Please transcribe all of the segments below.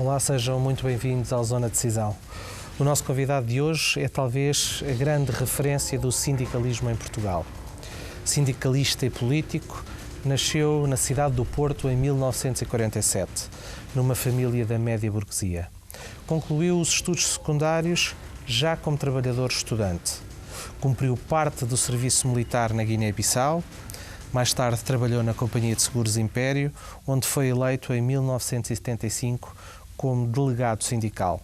Olá, sejam muito bem-vindos ao Zona de Decisão. O nosso convidado de hoje é talvez a grande referência do sindicalismo em Portugal. Sindicalista e político, nasceu na cidade do Porto em 1947, numa família da média burguesia. Concluiu os estudos secundários já como trabalhador estudante. Cumpriu parte do serviço militar na Guiné-Bissau. Mais tarde trabalhou na Companhia de Seguros Império, onde foi eleito em 1975 como delegado sindical.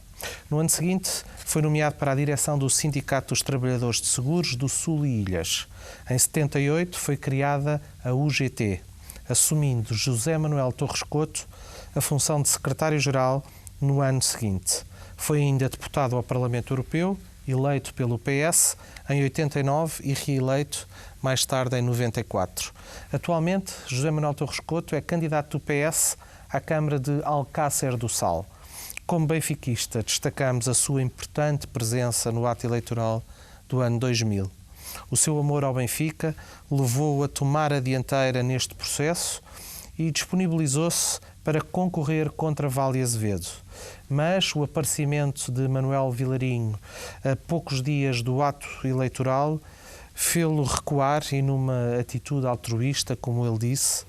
No ano seguinte, foi nomeado para a direção do Sindicato dos Trabalhadores de Seguros do Sul e Ilhas. Em 78 foi criada a UGT, assumindo José Manuel Torres Couto a função de secretário-geral no ano seguinte. Foi ainda deputado ao Parlamento Europeu, eleito pelo PS em 89 e reeleito mais tarde em 94. Atualmente, José Manuel Torres Couto é candidato do PS à Câmara de Alcácer do Sal. Como benfiquista, destacamos a sua importante presença no ato eleitoral do ano 2000. O seu amor ao Benfica levou-o a tomar a dianteira neste processo e disponibilizou-se para concorrer contra Vale Azevedo. Mas o aparecimento de Manuel Vilarinho a poucos dias do ato eleitoral fê-lo recuar e, numa atitude altruísta, como ele disse,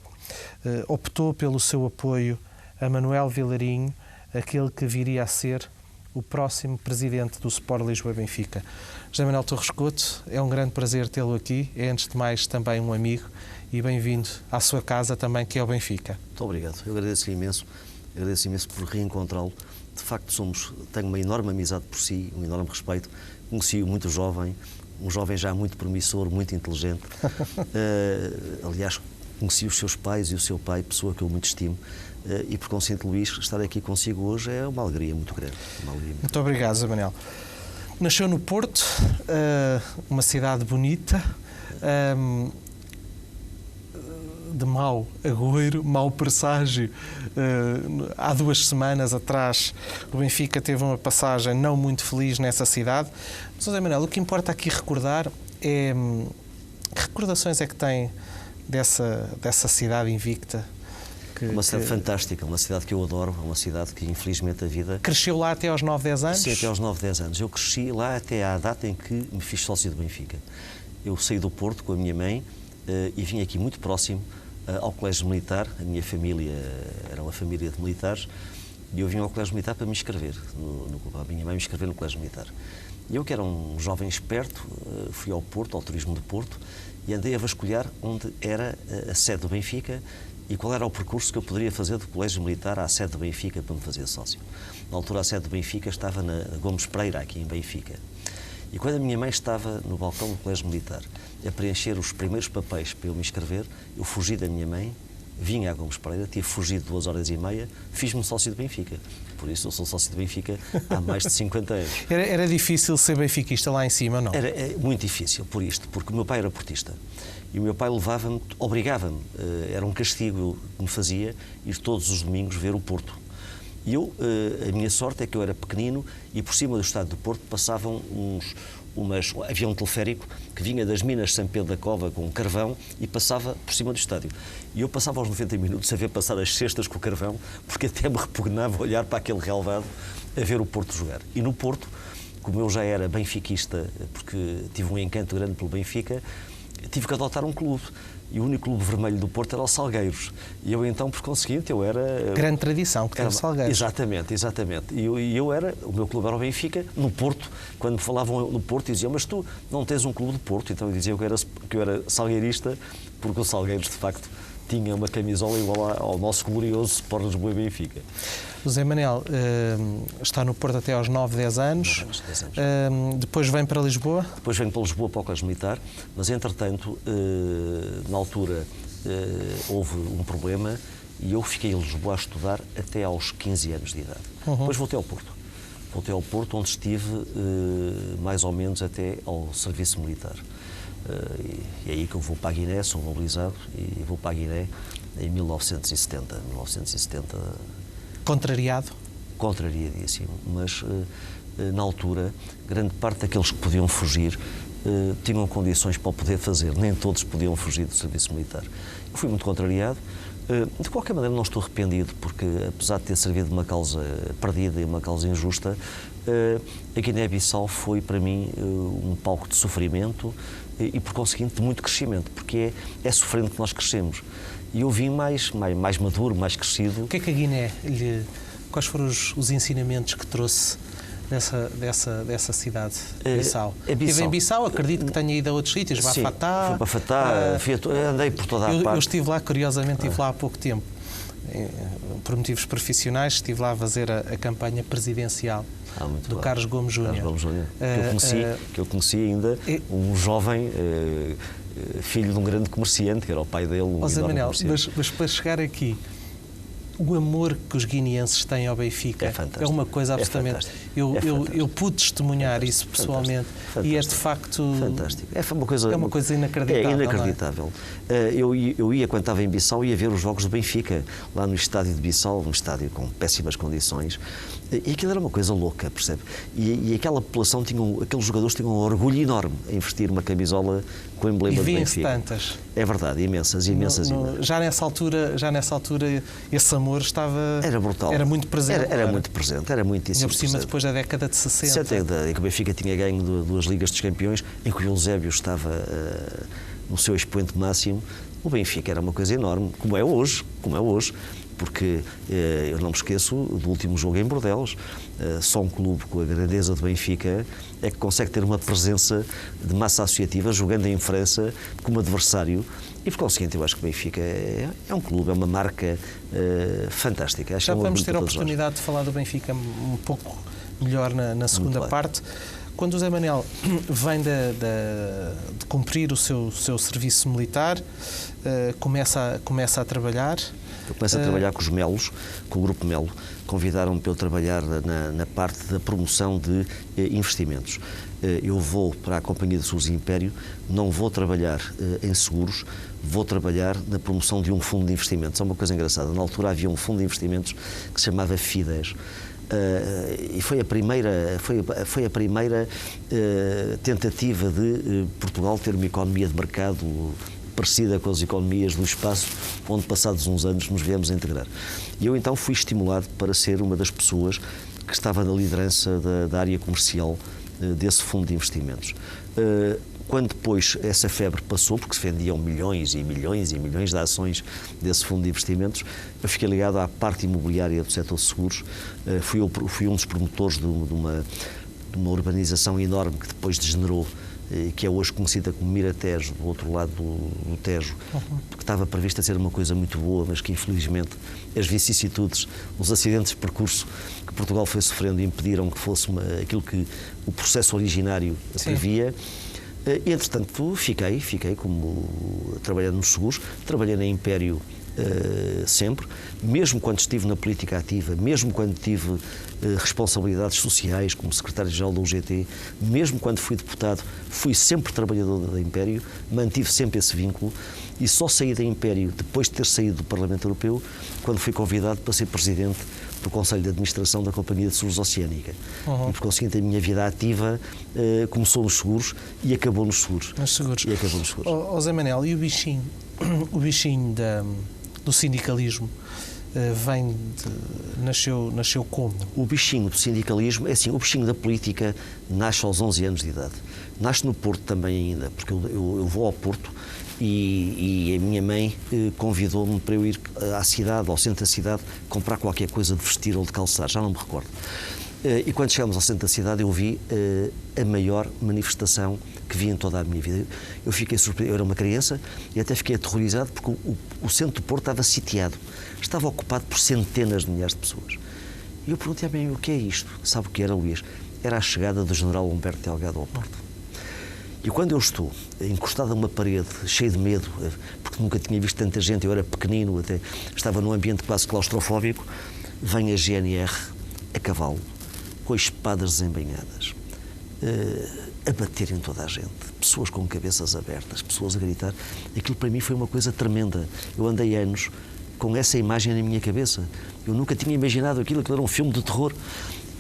optou pelo seu apoio a Manuel Vilarinho, aquele que viria a ser o próximo presidente do Sport Lisboa Benfica. José Manuel Torres Couto, é um grande prazer tê-lo aqui. É, antes de mais, também um amigo e bem-vindo à sua casa também, que é o Benfica. Muito obrigado. Eu agradeço imenso por reencontrá-lo. De facto, tenho uma enorme amizade por si, um enorme respeito. Conheci-o muito jovem, um jovem já muito promissor, muito inteligente. Aliás, conheci os seus pais e o seu pai, pessoa que eu muito estimo. E, por consciente, Luís, estar aqui consigo hoje é uma alegria muito grande. Muito obrigado, José Manuel. Nasceu no Porto, uma cidade bonita, de mau agouro, mau presságio. Há 2 semanas atrás, o Benfica teve uma passagem não muito feliz nessa cidade. Mas, José Manuel, o que importa aqui recordar é que recordações é que tem dessa cidade invicta. Uma cidade fantástica, uma cidade que eu adoro, uma cidade que, infelizmente, a vida... Cresceu lá até aos 9, 10 anos? Sim, até aos 9, 10 anos. Eu cresci lá até à data em que me fiz sócio do Benfica. Eu saí do Porto com a minha mãe e vim aqui muito próximo ao Colégio Militar. A minha família era uma família de militares e eu vim ao Colégio Militar para me inscrever. A minha mãe me inscreveu no Colégio Militar. E eu, que era um jovem esperto, fui ao Porto, ao turismo do Porto, e andei a vasculhar onde era a sede do Benfica e qual era o percurso que eu poderia fazer do Colégio Militar à sede do Benfica para me fazer sócio. Na altura, a sede do Benfica estava na Gomes Pereira, aqui em Benfica. E quando a minha mãe estava no balcão do Colégio Militar a preencher os primeiros papéis para eu me inscrever, eu fugi da minha mãe, vim à Gomes Pereira, tinha fugido 2 horas e meia, fiz-me sócio do Benfica. Por isso, eu sou sócio do Benfica há mais de 50 anos. Era difícil ser benfiquista lá em cima, não? Era muito difícil, porque o meu pai era portista. E o meu pai levava-me, obrigava-me, era um castigo que me fazia ir todos os domingos ver o Porto. E a minha sorte é que eu era pequenino e por cima do estádio do Porto passavam havia um teleférico que vinha das minas de São Pedro da Cova com um carvão e passava por cima do estádio. E eu passava aos 90 minutos a ver passar as cestas com o carvão, porque até me repugnava olhar para aquele relvado a ver o Porto jogar. E no Porto, como eu já era benfiquista, porque tive um encanto grande pelo Benfica, tive que adotar um clube. E o único clube vermelho do Porto era o Salgueiros. E eu então, por conseguinte, eu era... Grande tradição que tem o Salgueiros. Exatamente. E o meu clube era o Benfica, no Porto. Quando me falavam no Porto, diziam, mas tu não tens um clube de Porto? Então eu dizia que eu era salgueirista, porque o Salgueiros, de facto, tinha uma camisola igual ao nosso glorioso Sport Lisboa e Benfica. José Manuel está no Porto até aos 9, 10 anos. 10 anos. Depois vem para Lisboa? Depois venho para Lisboa, para o Colégio Militar, mas entretanto, na altura, houve um problema e eu fiquei em Lisboa a estudar até aos 15 anos de idade. Depois voltei ao Porto. Voltei ao Porto, onde estive mais ou menos até ao serviço militar. E é aí que eu vou para a Guiné, sou mobilizado e vou para a Guiné em 1970. Contrariado? Contrariadíssimo, mas na altura, grande parte daqueles que podiam fugir tinham condições para o poder fazer, nem todos podiam fugir do serviço militar. Eu fui muito contrariado, De qualquer maneira, não estou arrependido, porque apesar de ter servido uma causa perdida e uma causa injusta, a Guiné-Bissau foi para mim um palco de sofrimento e, por conseguinte, de muito crescimento, porque é sofrendo que nós crescemos. E eu vim mais maduro, mais crescido. O que é que a Guiné quais foram os ensinamentos que trouxe dessa cidade, Bissau? Estive em Bissau, acredito que tenha ido a outros sítios, Bafatá. Fui Bafatá, andei por toda a parte. Eu estive lá, curiosamente, estive lá há pouco tempo. Por motivos profissionais, estive lá a fazer a campanha presidencial do Carlos Gomes Júnior. Que eu conheci ainda, um jovem filho de um grande comerciante, que era o pai dele. José Manuel, mas para chegar aqui, o amor que os guineenses têm ao Benfica é uma coisa absolutamente... Eu pude testemunhar isso pessoalmente e é de facto... Fantástico. É uma coisa inacreditável. É inacreditável. Eu ia, quando estava em Bissau, ia ver os jogos do Benfica, lá no estádio de Bissau, um estádio com péssimas condições, e aquilo era uma coisa louca, percebe? E aquela população, aqueles jogadores tinham um orgulho enorme em vestir uma camisola com o emblema do Benfica. E tantas. É verdade, imensas. Já nessa altura, esse amor estava... Era brutal. Era muito presente. Era muito presente, era muitíssimo presente. Por cima, depois da década de 60. Em que o Benfica tinha ganho duas Ligas dos Campeões, em que o Eusébio estava no seu expoente máximo. O Benfica era uma coisa enorme, como é hoje, porque eu não me esqueço do último jogo em Bordelos. Só um clube com a grandeza do Benfica é que consegue ter uma presença de massa associativa jogando em França como adversário. E, por conseguinte, eu acho que o Benfica é um clube, é uma marca fantástica. Acho Já que vamos ter a oportunidade de falar do Benfica um pouco melhor na segunda parte. Quando o Zé Manuel vem de cumprir o seu serviço militar, começa a trabalhar... Eu começo a trabalhar com os Melos, com o Grupo Melo. Convidaram-me para eu trabalhar na parte da promoção de investimentos. Eu vou para a Companhia de Seguros e Império, não vou trabalhar em seguros, vou trabalhar na promoção de um fundo de investimentos. É uma coisa engraçada. Na altura havia um fundo de investimentos que se chamava FIDES. E foi a primeira tentativa de Portugal ter uma economia de mercado parecida com as economias do espaço, onde passados uns anos nos viemos a integrar. E eu então fui estimulado para ser uma das pessoas que estava na liderança da área comercial desse fundo de investimentos. Quando depois essa febre passou, porque se vendiam milhões e milhões e milhões de ações desse fundo de investimentos, eu fiquei ligado à parte imobiliária do setor de seguros. Fui um dos promotores de uma urbanização enorme que depois degenerou, que é hoje conhecida como Miratejo, do outro lado do Tejo, que estava prevista ser uma coisa muito boa, mas que infelizmente as vicissitudes, os acidentes de percurso que Portugal foi sofrendo impediram que fosse aquilo que o processo originário previa. E, entretanto, fiquei como trabalhando nos seguros, trabalhei na Império sempre, mesmo quando estive na política ativa, mesmo quando tive responsabilidades sociais como secretário-geral da UGT, mesmo quando fui deputado, fui sempre trabalhador da Império, mantive sempre esse vínculo e só saí da Império depois de ter saído do Parlamento Europeu, quando fui convidado para ser presidente do Conselho de Administração da Companhia de Seguros Oceânica. E, por conseguinte, a minha vida ativa começou nos seguros e acabou nos seguros. José Manuel, e o bichinho do sindicalismo nasceu como? O bichinho do sindicalismo, é assim, o bichinho da política nasce aos 11 anos de idade. Nasce no Porto também ainda, porque eu vou ao Porto e a minha mãe convidou-me para eu ir à cidade, ao centro da cidade, comprar qualquer coisa de vestir ou de calçar, já não me recordo. E quando chegamos ao centro da cidade eu vi a maior manifestação que vi em toda a minha vida. Eu fiquei surpreendido, eu era uma criança e até fiquei aterrorizado porque o centro do Porto estava sitiado, estava ocupado por centenas de milhares de pessoas. E eu perguntei à minha mãe, o que é isto? Sabe o que era, Luís? Era a chegada do general Humberto Delgado ao Porto. E quando eu estou encostado a uma parede, cheio de medo, porque nunca tinha visto tanta gente, eu era pequenino, até estava num ambiente quase claustrofóbico, vem a GNR a cavalo, com as espadas desembainhadas, a bater em toda a gente, pessoas com cabeças abertas, pessoas a gritar. Aquilo para mim foi uma coisa tremenda. Eu andei anos com essa imagem na minha cabeça. Eu nunca tinha imaginado aquilo era um filme de terror.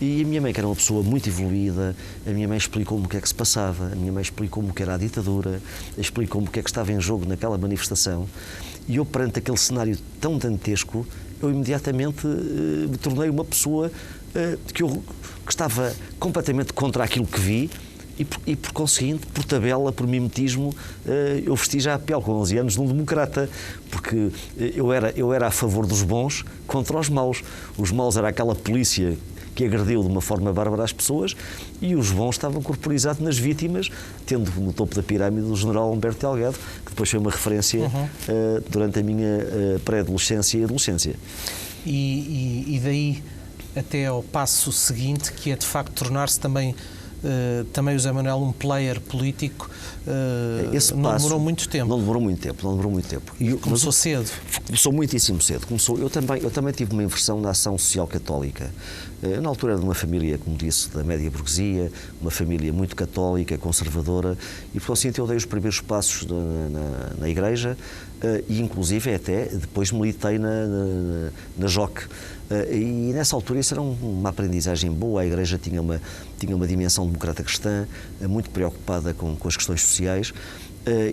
E a minha mãe, que era uma pessoa muito evoluída, a minha mãe explicou-me o que é que se passava, a minha mãe explicou-me o que era a ditadura, explicou-me o que é que estava em jogo naquela manifestação. E eu, perante aquele cenário tão dantesco, eu imediatamente me tornei uma pessoa que estava completamente contra aquilo que vi e por conseguinte, por tabela, por mimetismo, eu vesti já a pele com 11 anos de um democrata, porque eu era a favor dos bons contra os maus. Os maus era aquela polícia que agrediu de uma forma bárbara as pessoas e os bons estavam corporizados nas vítimas, tendo no topo da pirâmide o general Humberto Delgado, que depois foi uma referência durante a minha pré-adolescência e adolescência. E daí até ao passo seguinte, que é de facto tornar-se também o José Manuel um player político, não demorou muito tempo. Não demorou muito tempo. Começou cedo. Começou muitíssimo cedo. Eu também tive uma inversão na ação social católica. Na altura era de uma família, como disse, da média burguesia, uma família muito católica, conservadora, e por conseguinte eu dei os primeiros passos na igreja e inclusive até depois militei na JOC. E nessa altura isso era uma aprendizagem boa. A igreja tinha uma dimensão democrata cristã, muito preocupada com as questões sociais.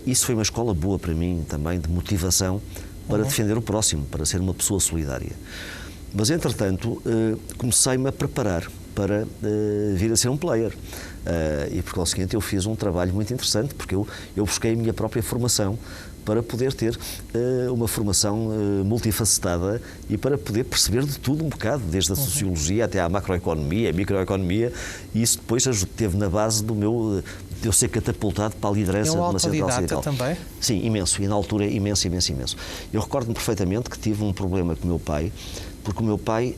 Isso foi uma escola boa para mim também, de motivação para defender o próximo, para ser uma pessoa solidária. Mas, entretanto, comecei-me a preparar para vir a ser um player. E, por conseguinte, eu fiz um trabalho muito interessante, porque eu busquei a minha própria formação para poder ter uma formação multifacetada e para poder perceber de tudo um bocado, desde a sociologia até à macroeconomia, a microeconomia, e isso depois esteve na base de eu ser catapultado para a liderança de uma central sindical. Também? Sim, imenso, e na altura imenso. Eu recordo-me perfeitamente que tive um problema com o meu pai, porque o meu pai,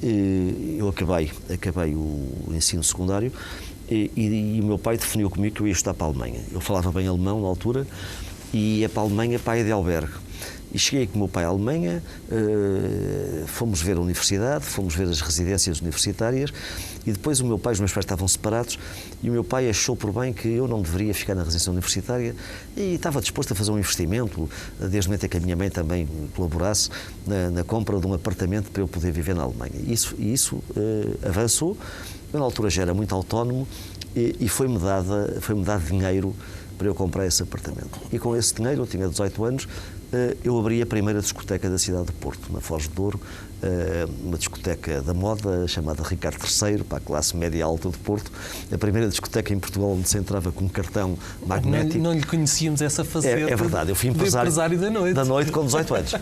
eu acabei o ensino secundário e o meu pai definiu comigo que eu ia estudar para a Alemanha. Eu falava bem alemão na altura e ia para a Alemanha para a Heidelberg. E cheguei com o meu pai à Alemanha, fomos ver a universidade, fomos ver as residências universitárias e depois os meus pais estavam separados e o meu pai achou por bem que eu não deveria ficar na residência universitária e estava disposto a fazer um investimento, desde o momento em que a minha mãe também colaborasse na compra de um apartamento para eu poder viver na Alemanha. E isso avançou. Eu, na altura, já era muito autónomo e foi-me dado dinheiro para eu comprar esse apartamento. E com esse dinheiro, eu tinha 18 anos, eu abri a primeira discoteca da cidade de Porto, na Foz de Douro, uma discoteca da moda chamada Ricardo III, para a classe média alta de Porto, a primeira discoteca em Portugal onde se entrava com um cartão magnético. Não lhe conhecíamos essa faceta. É verdade, eu fui empresário da noite. Da noite com 18 anos.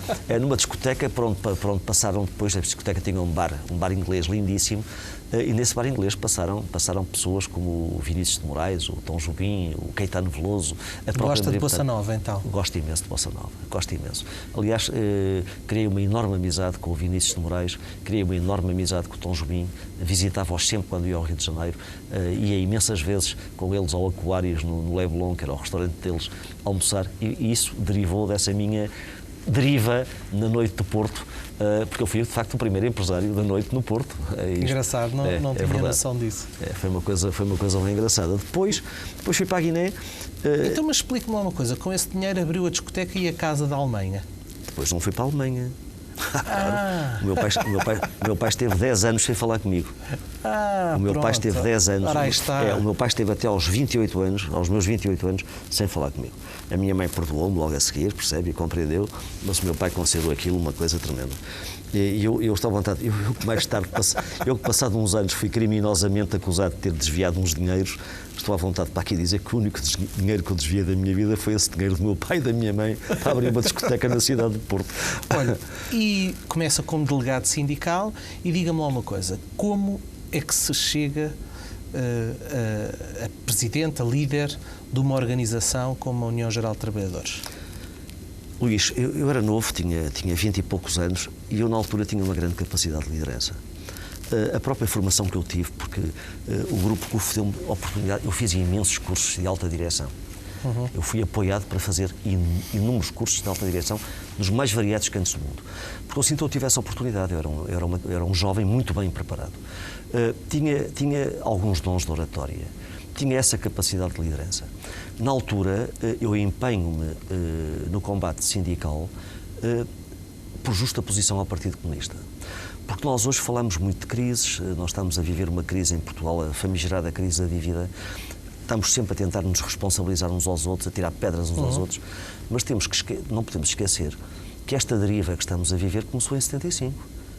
Numa discoteca para onde passaram depois, a discoteca tinha um bar inglês lindíssimo, e nesse bar inglês passaram pessoas como o Vinícius de Moraes, o Tom Jobim, o Caetano Veloso. Gosta de Bossa Nova, então? Gosto imenso de Bossa Nova, gosto imenso. Aliás, criei uma enorme amizade com o Vinícius de Moraes, criei uma enorme amizade com o Tom Jobim, visitava-os sempre quando ia ao Rio de Janeiro, ia imensas vezes com eles ao Aquários, no Leblon, que era o restaurante deles, almoçar, e isso derivou dessa minha deriva na noite do Porto, porque eu fui, de facto, o primeiro empresário da noite no Porto. Engraçado, não tinha noção disso. Foi uma coisa bem engraçada. Depois fui para a Guiné. Então, mas explique-me lá uma coisa, com esse dinheiro abriu a discoteca e a casa da Alemanha? Depois não fui para a Alemanha. O meu pai esteve 10 anos sem falar comigo. O meu pai esteve 10 anos. O meu pai esteve até aos 28 anos, aos meus 28 anos, sem falar comigo. A minha mãe perdoou-me logo a seguir, percebe, e compreendeu, mas o meu pai considerou aquilo uma coisa tremenda. E eu estou à vontade, eu que mais tarde, passado uns anos, fui criminosamente acusado de ter desviado uns dinheiros, estou à vontade para aqui dizer que o único dinheiro que eu desviei da minha vida foi esse dinheiro do meu pai e da minha mãe para abrir uma discoteca na cidade de Porto. Olha, e começa como delegado sindical e diga-me lá uma coisa, como é que se chega a presidente, a líder de uma organização como a União Geral de Trabalhadores? Luís, eu era novo, tinha 20 e poucos anos e eu na altura tinha uma grande capacidade de liderança. A própria formação que eu tive, porque o grupo CUF deu-me oportunidade, eu fiz imensos cursos de alta direção. Eu fui apoiado para fazer inúmeros cursos de alta direção dos mais variados cantos do mundo. Porque eu sinto que eu tive essa oportunidade, eu era um jovem muito bem preparado. Tinha alguns dons de oratória, tinha essa capacidade de liderança. Na altura, eu empenho-me no combate sindical por justa posição ao Partido Comunista. Porque nós hoje falamos muito de crises, nós estamos a viver uma crise em Portugal, a famigerada crise da dívida. Estamos sempre a tentar nos responsabilizar uns aos outros, a tirar pedras uns aos outros, mas não podemos esquecer que esta deriva que estamos a viver começou em 75.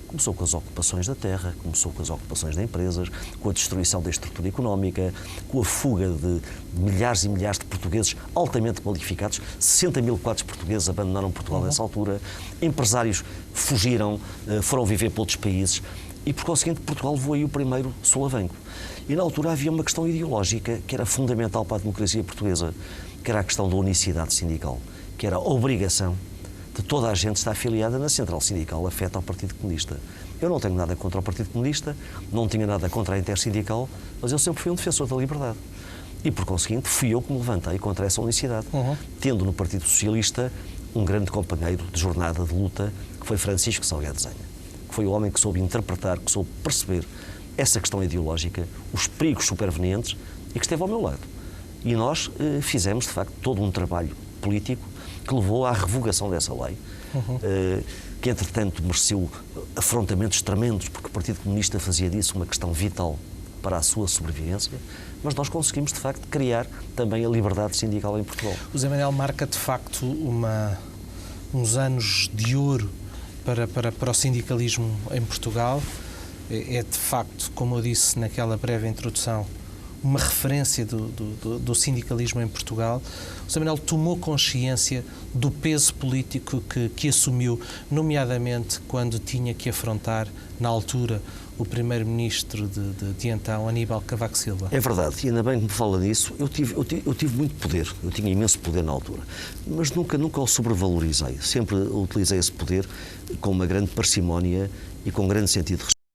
Começou com as ocupações da terra, começou com as ocupações de empresas, com a destruição da estrutura económica, com a fuga de milhares e milhares de portugueses altamente qualificados. 60 mil quadros portugueses abandonaram Portugal nessa altura. Empresários fugiram, foram viver para outros países e, por conseguinte, Portugal levou aí o primeiro solavanco. E, na altura, havia uma questão ideológica que era fundamental para a democracia portuguesa, que era a questão da unicidade sindical, que era a obrigação de toda a gente estar afiliada na central sindical afeta ao Partido Comunista. Eu não tenho nada contra o Partido Comunista, não tinha nada contra a intersindical, mas eu sempre fui um defensor da liberdade. E, por conseguinte, fui eu que me levantei contra essa unicidade, tendo no Partido Socialista um grande companheiro de jornada, de luta, que foi Francisco Salgado Zenha, que foi o homem que soube interpretar, que soube perceber essa questão ideológica, os perigos supervenientes e que esteve ao meu lado. E nós fizemos, de facto, todo um trabalho político que levou à revogação dessa lei, que, entretanto, mereceu afrontamentos tremendos, porque o Partido Comunista fazia disso uma questão vital para a sua sobrevivência, mas nós conseguimos, de facto, criar também a liberdade sindical em Portugal. O Zé Manuel marca, de facto, uns anos de ouro para o sindicalismo em Portugal. É, de facto, como eu disse naquela breve introdução, uma referência do sindicalismo em Portugal. O Zé Manuel tomou consciência do peso político que assumiu, nomeadamente quando tinha que afrontar, na altura, o primeiro-ministro de então, Aníbal Cavaco Silva. É verdade, e ainda bem que me fala disso. Eu tive muito poder, eu tinha imenso poder na altura, mas nunca o sobrevalorizei. Sempre utilizei esse poder com uma grande parcimónia e com um grande sentido de